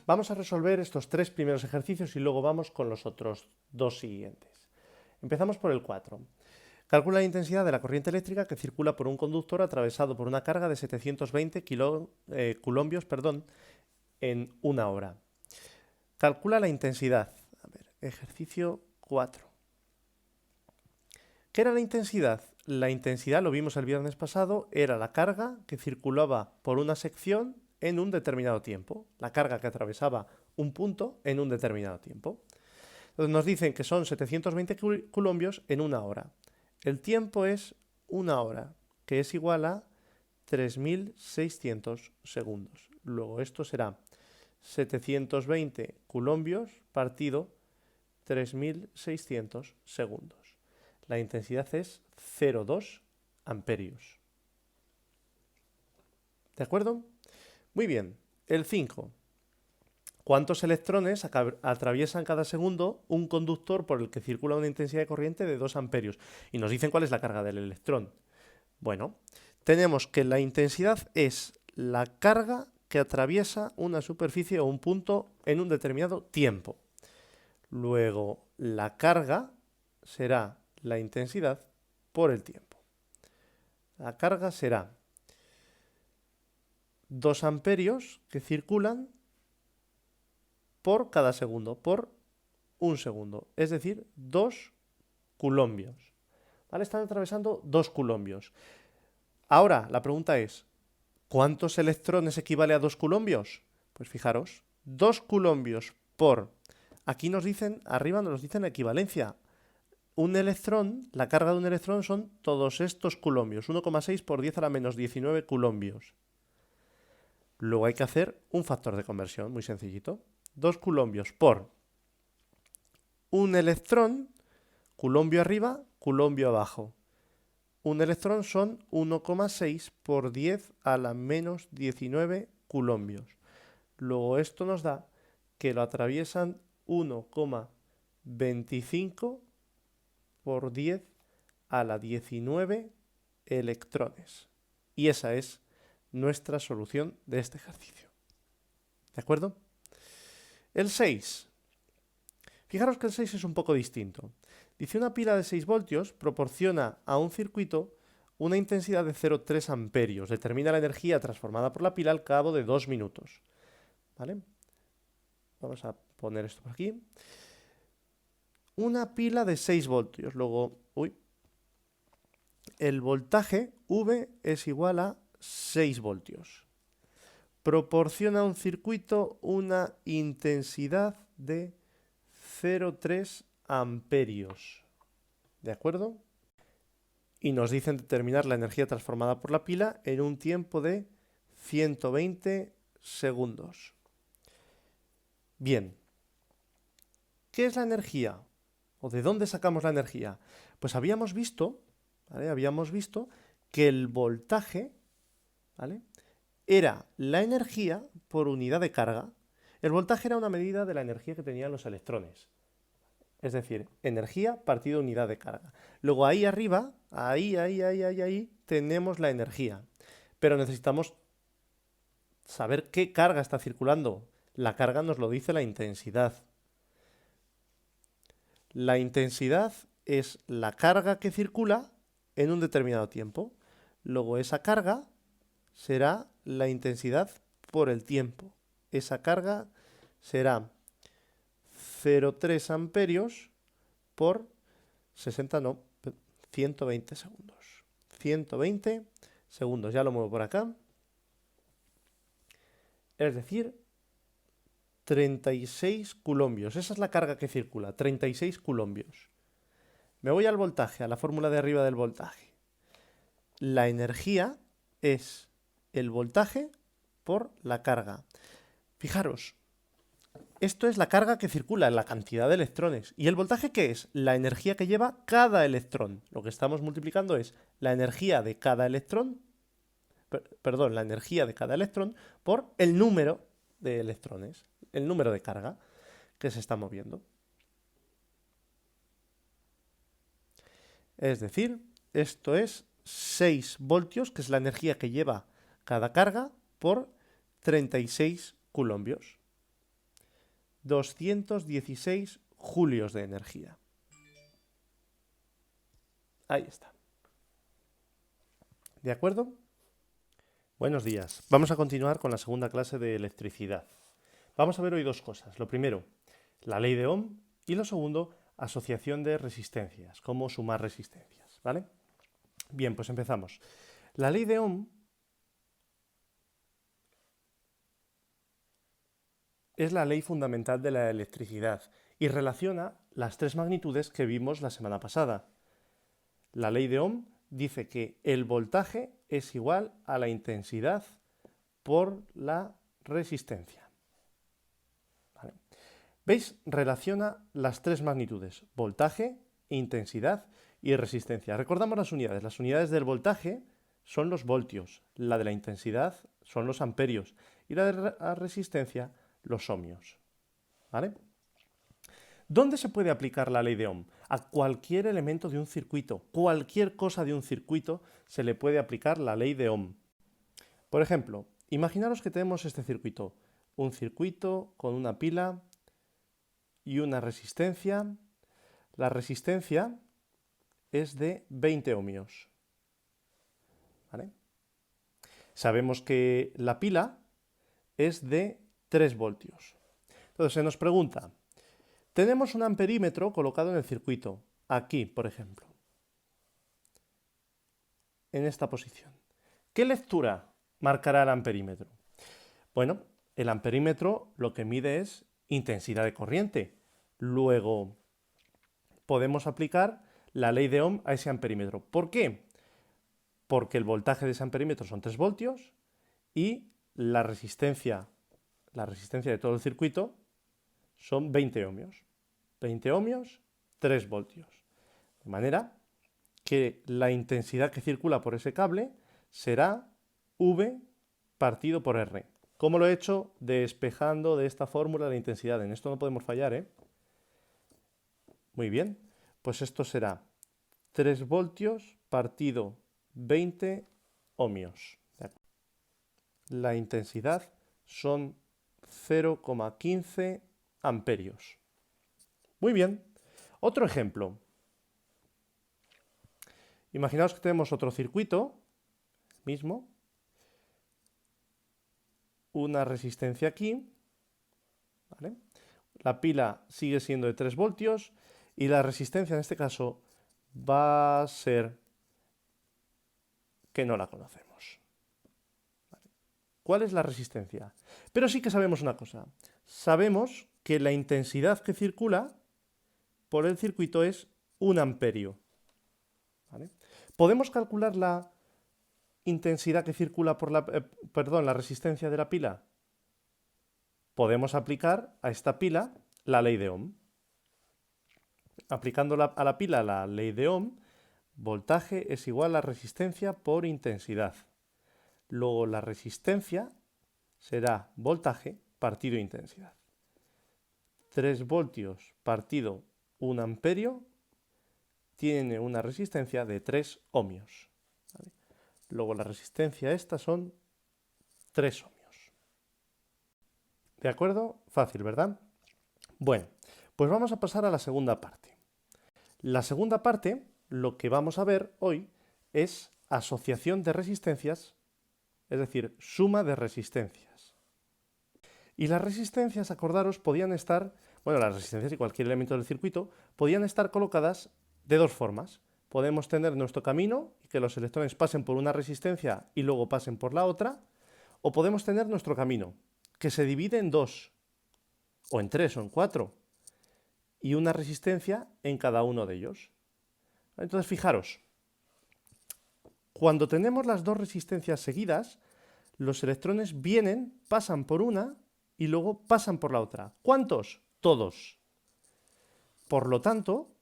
Vamos a resolver estos 3 primeros ejercicios y luego vamos con los otros 2 siguientes. Empezamos por el 4. Calcula la intensidad de la corriente eléctrica que circula por un conductor atravesado por una carga de 720 coulombios en una hora. Calcula la intensidad. A ver, ejercicio 4. ¿Qué era la intensidad? La intensidad, lo vimos el viernes pasado, era la carga que circulaba por una sección en un determinado tiempo. La carga que atravesaba un punto en un determinado tiempo. Entonces nos dicen que son 720 coulombios en una hora. El tiempo es una hora, que es igual a 3.600 segundos. Luego esto será 720 coulombios partido 3.600 segundos. La intensidad es 0,2 amperios. ¿De acuerdo? Muy bien. El 5. ¿Cuántos electrones atraviesan cada segundo un conductor por el que circula una intensidad de corriente de 2 amperios? Y nos dicen cuál es la carga del electrón. Bueno, tenemos que la intensidad es la carga que atraviesa una superficie o un punto en un determinado tiempo. Luego, la carga será la intensidad por el tiempo. La carga será 2 amperios que circulan por cada segundo, por un segundo, es decir, 2 coulombios. ¿Vale? Están atravesando 2 coulombios. Ahora, la pregunta es, ¿cuántos electrones equivale a 2 coulombios? Pues fijaros, 2 coulombios por... Aquí nos dicen, arriba nos dicen equivalencia. Un electrón, la carga de un electrón son todos estos coulombios, 1,6 por 10 a la menos 19 coulombios. Luego hay que hacer un factor de conversión, muy sencillito. 2 coulombios por un electrón, coulombio arriba, coulombio abajo. Un electrón son 1,6 por 10 a la menos 19 coulombios. Luego esto nos da que lo atraviesan 1,25 por 10 a la 19 electrones. Y esa es nuestra solución de este ejercicio. ¿De acuerdo? El 6. Fijaros que el 6 es un poco distinto. Dice una pila de 6 voltios proporciona a un circuito una intensidad de 0,3 amperios. Determina la energía transformada por la pila al cabo de 2 minutos. ¿Vale? Vamos a poner esto por aquí. Una pila de 6 voltios. Luego, el voltaje V es igual a 6 voltios. Proporciona a un circuito una intensidad de 0,3 amperios. ¿De acuerdo? Y nos dicen determinar la energía transformada por la pila en un tiempo de 120 segundos. Bien. ¿Qué es la energía? ¿O de dónde sacamos la energía? Pues habíamos visto, ¿vale? Habíamos visto que el voltaje, ¿vale?, era la energía por unidad de carga. El voltaje era una medida de la energía que tenían los electrones. Es decir, energía partido unidad de carga. Luego ahí arriba, ahí, tenemos la energía. Pero necesitamos saber qué carga está circulando. La carga nos lo dice la intensidad. La intensidad es la carga que circula en un determinado tiempo. Luego esa carga será la intensidad por el tiempo. Esa carga será 0,3 amperios por 120 segundos. 120 segundos, ya lo muevo por acá. Es decir, 36 coulombios. Esa es la carga que circula, 36 coulombios. Me voy al voltaje, a la fórmula de arriba del voltaje. La energía es el voltaje por la carga. Fijaros, esto es la carga que circula, la cantidad de electrones. ¿Y el voltaje qué es? La energía que lleva cada electrón. Lo que estamos multiplicando es la energía de cada electrón, la energía de cada electrón por el número de electrones, el número de carga que se está moviendo. Es decir, esto es 6 voltios, que es la energía que lleva cada carga, por 36 coulombios. 216 julios de energía. Ahí está. ¿De acuerdo? Buenos días. Vamos a continuar con la segunda clase de electricidad. Vamos a ver hoy dos cosas. Lo primero, la ley de Ohm, y lo segundo, asociación de resistencias, cómo sumar resistencias, ¿vale? Bien, pues empezamos. La ley de Ohm es la ley fundamental de la electricidad y relaciona las tres magnitudes que vimos la semana pasada. La ley de Ohm dice que el voltaje es igual a la intensidad por la resistencia. ¿Vale? ¿Veis? Relaciona las tres magnitudes, voltaje, intensidad y resistencia. Recordamos las unidades. Las unidades del voltaje son los voltios, la de la intensidad son los amperios y la de la resistencia los ohmios. ¿Vale? ¿Dónde se puede aplicar la ley de Ohm? A cualquier elemento de un circuito, cualquier cosa de un circuito se le puede aplicar la ley de Ohm. Por ejemplo, imaginaros que tenemos este circuito, un circuito con una pila y una resistencia. La resistencia es de 20 ohmios. ¿Vale? Sabemos que la pila es de 3 voltios. Entonces se nos pregunta, tenemos un amperímetro colocado en el circuito, aquí, por ejemplo, en esta posición. ¿Qué lectura marcará el amperímetro? Bueno, el amperímetro lo que mide es intensidad de corriente. Luego podemos aplicar la ley de Ohm a ese amperímetro. ¿Por qué? Porque el voltaje de ese amperímetro son 3 voltios y la resistencia de todo el circuito son 20 ohmios. 20 ohmios, 3 voltios. De manera que la intensidad que circula por ese cable será V partido por R. ¿Cómo lo he hecho? Despejando de esta fórmula la intensidad. En esto no podemos fallar, ¿eh? Muy bien. Pues esto será 3 voltios partido 20 ohmios. La intensidad son 0,15 amperios. Muy bien. Otro ejemplo. Imaginaos que tenemos otro circuito, mismo, una resistencia aquí, ¿vale? La pila sigue siendo de 3 voltios y la resistencia en este caso va a ser que no la conocemos. ¿Vale? ¿Cuál es la resistencia? Pero sí que sabemos una cosa. Sabemos que la intensidad que circula por el circuito es 1 amperio. ¿Vale? ¿Podemos calcular la intensidad que circula por la resistencia de la pila? Podemos aplicar a esta pila la ley de Ohm. Aplicando a la pila la ley de Ohm, voltaje es igual a resistencia por intensidad. Luego la resistencia será voltaje partido intensidad. 3 voltios partido 1 amperio tiene una resistencia de 3 ohmios. ¿Vale? Luego la resistencia esta son 3 ohmios. ¿De acuerdo? Fácil, ¿verdad? Bueno, pues vamos a pasar a la segunda parte. La segunda parte, lo que vamos a ver hoy es asociación de resistencias, es decir, suma de resistencias. Y las resistencias, acordaros, podían estar, bueno, las resistencias y cualquier elemento del circuito, podían estar colocadas de dos formas. Podemos tener nuestro camino y que los electrones pasen por una resistencia y luego pasen por la otra, o podemos tener nuestro camino, que se divide en dos, o en tres, o en cuatro, y una resistencia en cada uno de ellos. Entonces, fijaros, cuando tenemos las dos resistencias seguidas, los electrones vienen, pasan por una y luego pasan por la otra. ¿Cuántos? Todos. Por lo tanto,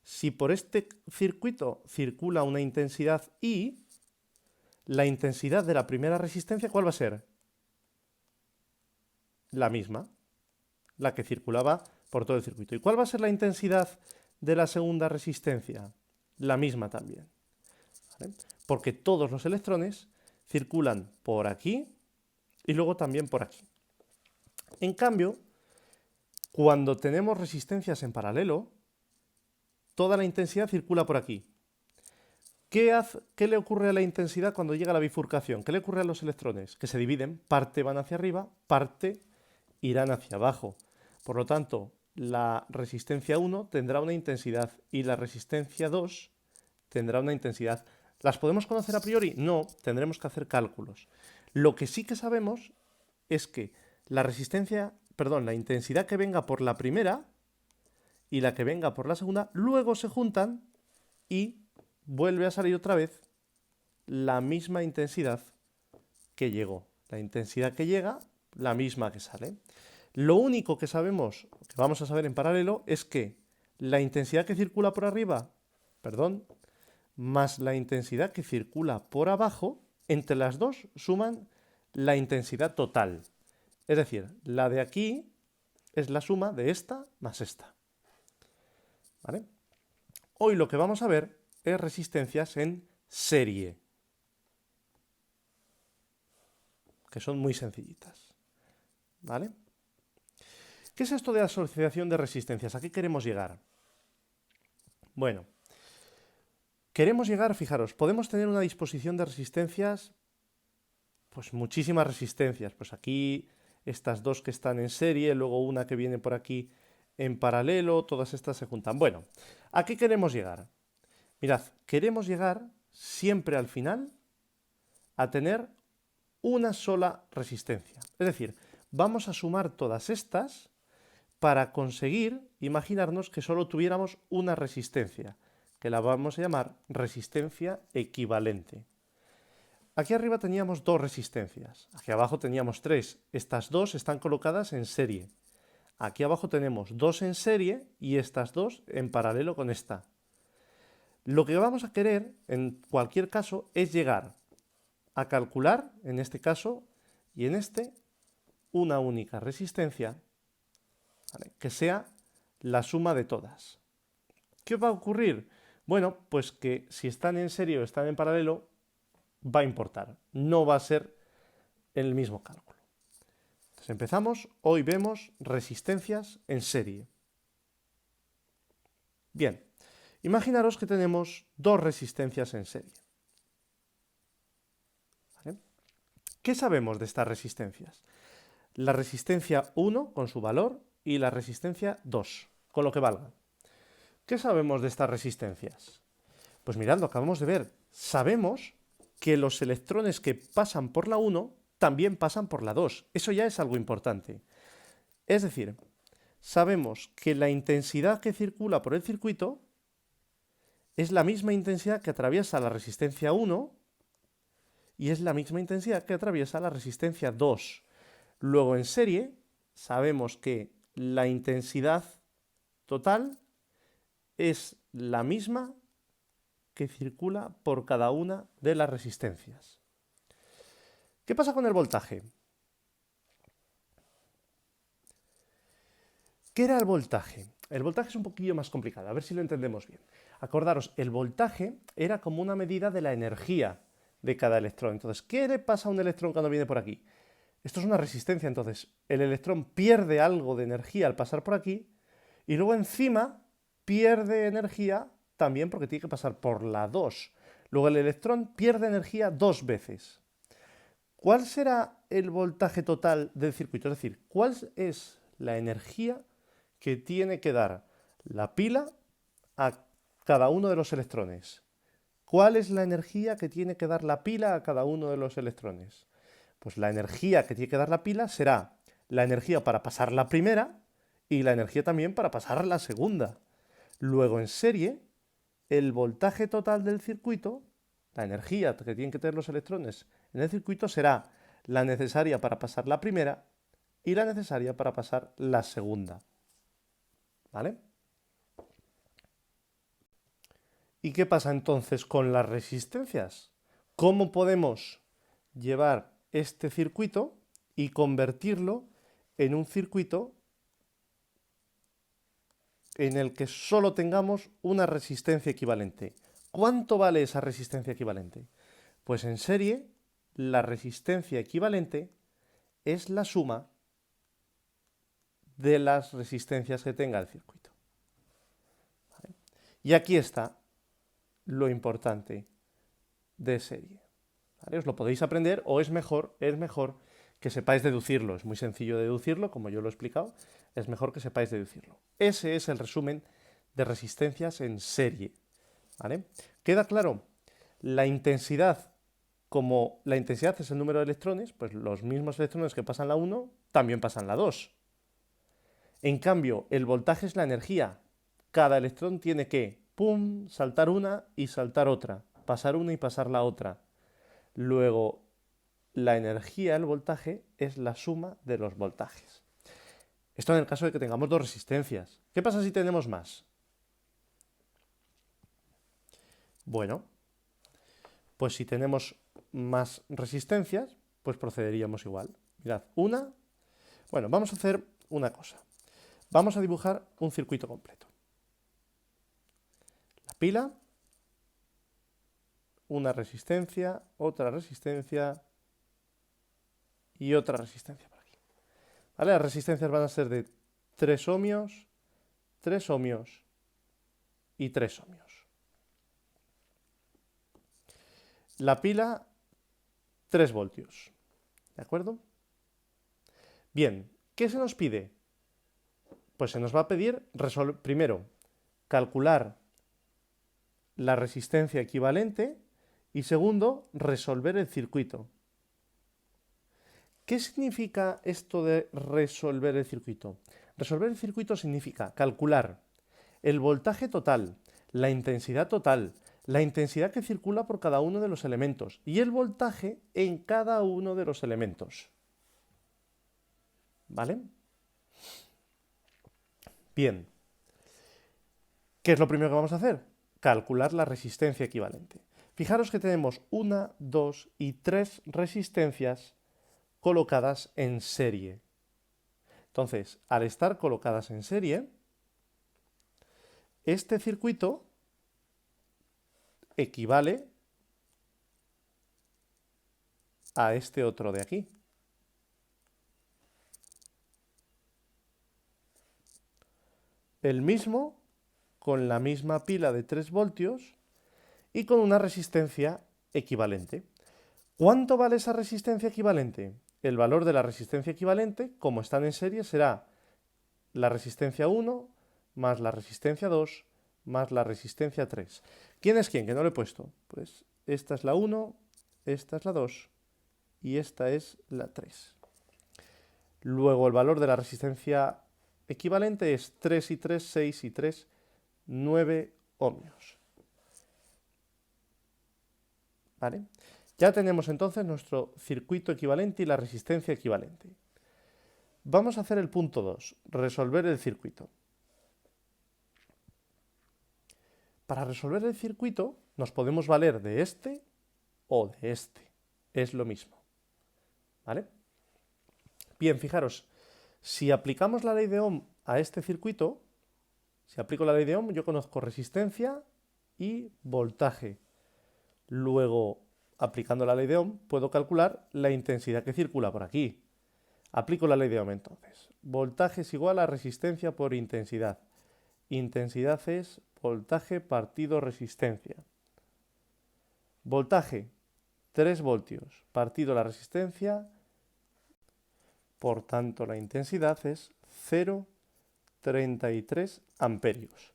si por este circuito circula una intensidad I, la intensidad de la primera resistencia, ¿cuál va a ser? La misma, la que circulaba por todo el circuito. ¿Y cuál va a ser la intensidad de la segunda resistencia? La misma también. ¿Vale? Porque todos los electrones circulan por aquí y luego también por aquí. En cambio, Cuando tenemos resistencias en paralelo, toda la intensidad circula por aquí. ¿Qué le ocurre a la intensidad cuando llega a la bifurcación? ¿Qué le ocurre a los electrones? Que se dividen, parte van hacia arriba, parte irán hacia abajo. Por lo tanto, la resistencia 1 tendrá una intensidad y la resistencia 2 tendrá una intensidad. ¿Las podemos conocer a priori? No, tendremos que hacer cálculos. Lo que sí que sabemos es que la intensidad que venga por la primera y la que venga por la segunda, luego se juntan y vuelve a salir otra vez la misma intensidad que llegó. La intensidad que llega, la misma que sale. Lo único que sabemos, que vamos a saber en paralelo, es que la intensidad que circula por arriba, más la intensidad que circula por abajo, entre las dos suman la intensidad total. Es decir, la de aquí es la suma de esta más esta. ¿Vale? Hoy lo que vamos a ver es resistencias en serie, que son muy sencillitas. ¿Vale? ¿Qué es esto de asociación de resistencias? ¿A qué queremos llegar? Bueno, queremos llegar, fijaros, podemos tener una disposición de resistencias, pues muchísimas resistencias. Pues aquí estas dos que están en serie, luego una que viene por aquí en paralelo, todas estas se juntan. Bueno, ¿a qué queremos llegar? Mirad, queremos llegar siempre al final a tener una sola resistencia. Es decir, vamos a sumar todas estas para conseguir, imaginarnos que solo tuviéramos una resistencia, que la vamos a llamar resistencia equivalente. Aquí arriba teníamos dos resistencias, aquí abajo teníamos tres. Estas dos están colocadas en serie. Aquí abajo tenemos dos en serie y estas dos en paralelo con esta. Lo que vamos a querer, en cualquier caso, es llegar a calcular, en este caso y en este, una única resistencia, ¿vale?, que sea la suma de todas. ¿Qué va a ocurrir? Bueno, pues que si están en serie o están en paralelo, va a importar. No va a ser el mismo cálculo. Entonces empezamos. Hoy vemos resistencias en serie. Bien, imaginaros que tenemos dos resistencias en serie. ¿Vale? ¿Qué sabemos de estas resistencias? La resistencia 1 con su valor y la resistencia 2 con lo que valga. ¿Qué sabemos de estas resistencias? Pues mirad, lo acabamos de ver. Sabemos que los electrones que pasan por la 1 también pasan por la 2. Eso ya es algo importante. Es decir, sabemos que la intensidad que circula por el circuito es la misma intensidad que atraviesa la resistencia 1 y es la misma intensidad que atraviesa la resistencia 2. Luego, en serie, sabemos que la intensidad total es la misma que circula por cada una de las resistencias. ¿Qué pasa con el voltaje? ¿Qué era el voltaje? El voltaje es un poquillo más complicado, a ver si lo entendemos bien. Acordaros, el voltaje era como una medida de la energía de cada electrón. Entonces, ¿qué le pasa a un electrón cuando viene por aquí? Esto es una resistencia, entonces el electrón pierde algo de energía al pasar por aquí y luego encima pierde energía también porque tiene que pasar por la 2. Luego el electrón pierde energía dos veces. ¿Cuál será el voltaje total del circuito? Es decir, ¿cuál es la energía que tiene que dar la pila a cada uno de los electrones? ¿Cuál es la energía que tiene que dar la pila a cada uno de los electrones? Pues la energía que tiene que dar la pila será la energía para pasar la primera y la energía también para pasar la segunda. Luego, en serie, el voltaje total del circuito, la energía que tienen que tener los electrones en el circuito, será la necesaria para pasar la primera y la necesaria para pasar la segunda. ¿Vale? ¿Y qué pasa entonces con las resistencias? ¿Cómo podemos llevar este circuito y convertirlo en un circuito en el que solo tengamos una resistencia equivalente? ¿Cuánto vale esa resistencia equivalente? Pues en serie, la resistencia equivalente es la suma de las resistencias que tenga el circuito. ¿Vale? Y aquí está lo importante de serie. ¿Vale? Os lo podéis aprender o es mejor que sepáis deducirlo. Es muy sencillo deducirlo, como yo lo he explicado. Es mejor que sepáis deducirlo. Ese es el resumen de resistencias en serie. ¿Vale? ¿Queda claro? La intensidad, como la intensidad es el número de electrones, pues los mismos electrones que pasan la 1 también pasan la 2. En cambio, el voltaje es la energía. Cada electrón tiene que, pum, saltar una y saltar otra, pasar una y pasar la otra. Luego, la energía, el voltaje, es la suma de los voltajes. Esto en el caso de que tengamos dos resistencias. ¿Qué pasa si tenemos más? Bueno, pues si tenemos más resistencias, pues procederíamos igual. Mirad, bueno, vamos a hacer una cosa. Vamos a dibujar un circuito completo. La pila, una resistencia, otra resistencia y otra resistencia por aquí. ¿Vale? Las resistencias van a ser de 3 ohmios, 3 ohmios y 3 ohmios. La pila, 3 voltios. ¿De acuerdo? Bien, ¿qué se nos pide? Pues se nos va a pedir, primero, calcular la resistencia equivalente y segundo, resolver el circuito. ¿Qué significa esto de resolver el circuito? Resolver el circuito significa calcular el voltaje total, la intensidad total, la intensidad que circula por cada uno de los elementos y el voltaje en cada uno de los elementos. ¿Vale? Bien. ¿Qué es lo primero que vamos a hacer? Calcular la resistencia equivalente. Fijaros que tenemos 1, 2 y 3 resistencias colocadas en serie. Entonces, al estar colocadas en serie, este circuito equivale a este otro de aquí. El mismo, con la misma pila de 3 voltios y con una resistencia equivalente. ¿Cuánto vale esa resistencia equivalente? El valor de la resistencia equivalente, como están en serie, será la resistencia 1 más la resistencia 2 más la resistencia 3. ¿Quién es quién? Que no lo he puesto. Pues esta es la 1, esta es la 2 y esta es la 3. Luego el valor de la resistencia equivalente es 3 y 3, 6 y 3, 9 ohmios. ¿Vale? Ya tenemos entonces nuestro circuito equivalente y la resistencia equivalente. Vamos a hacer el punto 2, resolver el circuito. Para resolver el circuito nos podemos valer de este o de este. Es lo mismo. ¿Vale? Bien, fijaros, si aplicamos la ley de Ohm a este circuito, si aplico la ley de Ohm, yo conozco resistencia y voltaje. Luego, aplicando la ley de Ohm, puedo calcular la intensidad que circula por aquí. Aplico la ley de Ohm entonces. Voltaje es igual a resistencia por intensidad. Intensidad es voltaje partido resistencia. Voltaje, 3 voltios, partido la resistencia, por tanto la intensidad es 0,33 amperios.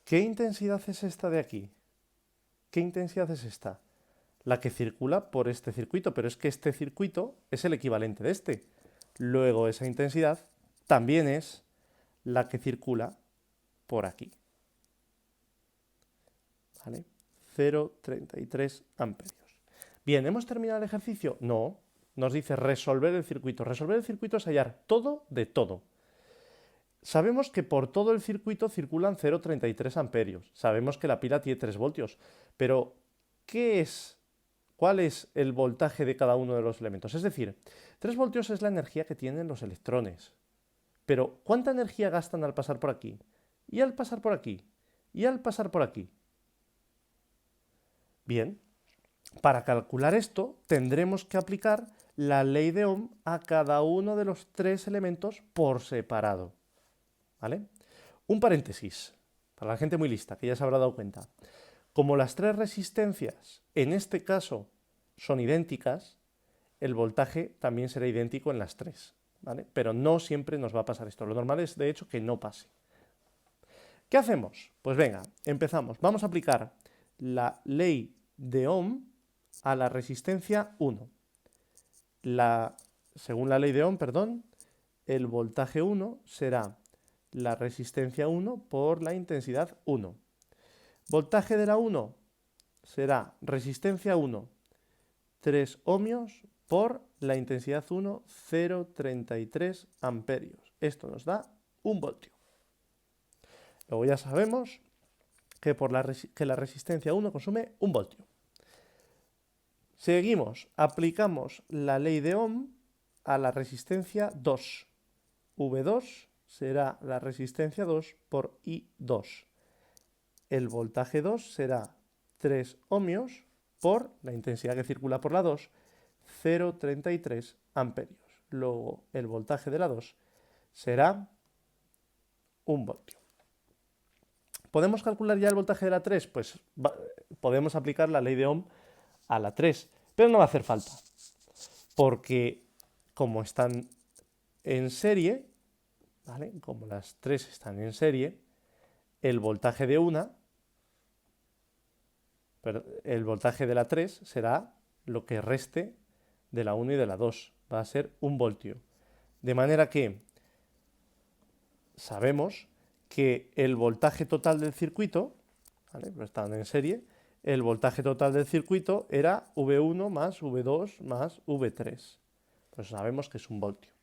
¿Qué intensidad es esta de aquí? ¿Qué intensidad es esta? La que circula por este circuito, pero es que este circuito es el equivalente de este. Luego esa intensidad también es la que circula por aquí. ¿Vale? 0,33 amperios. Bien, ¿hemos terminado el ejercicio? No, nos dice resolver el circuito. Resolver el circuito es hallar todo de todo. Sabemos que por todo el circuito circulan 0,33 amperios. Sabemos que la pila tiene 3 voltios. Pero, ¿cuál es el voltaje de cada uno de los elementos? Es decir, 3 voltios es la energía que tienen los electrones. Pero, ¿cuánta energía gastan al pasar por aquí? Y al pasar por aquí. Y al pasar por aquí. Bien, para calcular esto tendremos que aplicar la ley de Ohm a cada uno de los 3 elementos por separado. ¿vale? Un paréntesis, para la gente muy lista, que ya se habrá dado cuenta. Como las tres resistencias, en este caso, son idénticas, el voltaje también será idéntico en las tres, ¿vale? Pero no siempre nos va a pasar esto. Lo normal es, de hecho, que no pase. ¿Qué hacemos? Pues venga, empezamos. Vamos a aplicar la ley de Ohm a la resistencia 1. Según la ley de Ohm, perdón, el voltaje 1 será la resistencia 1 por la intensidad 1. Voltaje de la 1 será resistencia 1, 3 ohmios por la intensidad 1, 0,33 amperios. Esto nos da 1 voltio. Luego ya sabemos que la resistencia 1 consume 1 voltio. Seguimos, aplicamos la ley de Ohm a la resistencia 2. V2 será la resistencia 2 por I2. El voltaje 2 será 3 ohmios por la intensidad que circula por la 2, 0,33 amperios. Luego el voltaje de la 2 será 1 voltio. ¿Podemos calcular ya el voltaje de la 3? Pues podemos aplicar la ley de Ohm a la 3, pero no va a hacer falta, porque como están en serie, ¿vale? Como las 3 están en serie, el voltaje de el voltaje de la 3 será lo que reste de la 1 y de la 2, va a ser 1 voltio. De manera que sabemos que el voltaje total del circuito, ¿vale? Pues están en serie, el voltaje total del circuito era V1 más V2 más V3. Pues sabemos que es 1 voltio.